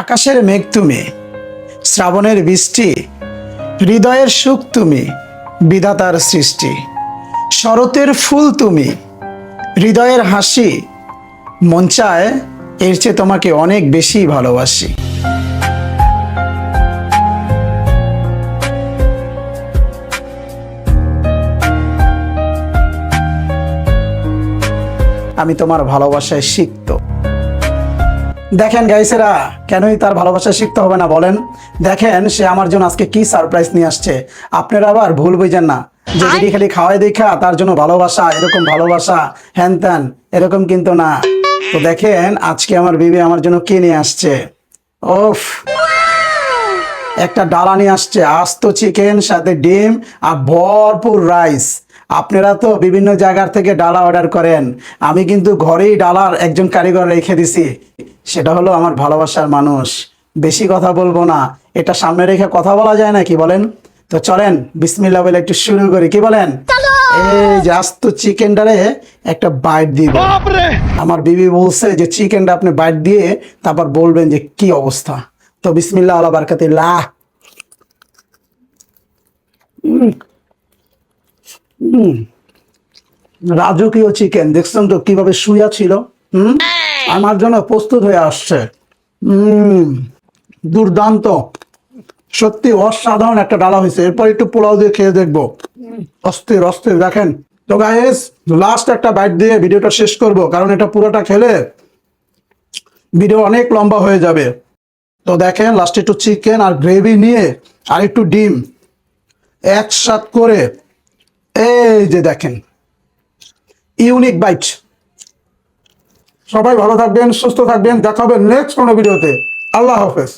আকাশের মেঘ তুমি, শ্রাবণের বৃষ্টি, হৃদয়ের সুখ তুমি, বিধাতার সৃষ্টি। শরতের ফুল তুমি, হৃদয়ের হাসি, মন চায় এর চেয়ে তোমাকে অনেক বেশি ভালোবাসি। আমি তোমার ভালোবাসায় সিক্ত। দেখেন গাইসেরা, কেনই তার ভালোবাসা শিখতে হবে না বলেন? দেখেন সে আমার জন্য আজকে কি সারপ্রাইজ নিয়ে আসছে। আপনারা আবার ভুল বুঝেন না যে যদি খালি খাওয়াই দেখা তার জন্য ভালোবাসা, এরকম ভালোবাসা হ্যান ত্যান, এরকম কিন্তু না। তো দেখেন আজকে আমার বিবি আমার জন্য কি নিয়ে আসছে। ওফ, একটা ডালা নিয়ে আসছে, আস্ত চিকেন সাথে ডিম আর ভরপুর রাইস। আপনারা তো বিভিন্ন জায়গার থেকে ডালা অর্ডার করেন, আমি কিন্তু ঘরেই ডালার একজন কারিগর রেখে দিছি। সেটা হলো আমার ভালোবাসার মানুষ। বেশি কথা বলবো না, এটা সামনে রেখে কথা বলা যায় না, কি বলেন? তো চলেন বিসমিল্লাহ বলে একটু শুরু করি, কি বলেন? এই যে আস্ত চিকেনটারে একটা বাইট দিব। আমার বিবি বলছে যে চিকেনটা আপনি বাইট দিয়ে তারপর বলবেন যে কি অবস্থা। তো বিসমিল্লাহ আলা বারাকাতিল্লাহ। রাজকীয় চিকেন দেখছেন তো কিভাবে শুয়া ছিল। আমার জন্য প্রস্তুত হয়ে আসছে। দুর্দান্ত, সত্যি অসাধারণ একটা ডালা হয়েছে। এরপর একটু পোলাও দিয়ে খেয়ে দেখবো। অস্থির অস্থির। দেখেন তো গাইস, লাস্ট একটা বাইট দিয়ে ভিডিওটা শেষ করব, কারণ এটা পুরোটা খেলে ভিডিও অনেক লম্বা হয়ে যাবে। তো দেখেন লাস্টে একটু চিকেন আর গ্রেভি নিয়ে আর একটু ডিম একসাথ করে, এই যে দেখেন ইউনিক বাইট। সবাই ভালো থাকবেন, সুস্থ থাকবেন, দেখা হবে নেক্সট কোনো ভিডিওতে। আল্লাহ হাফেজ।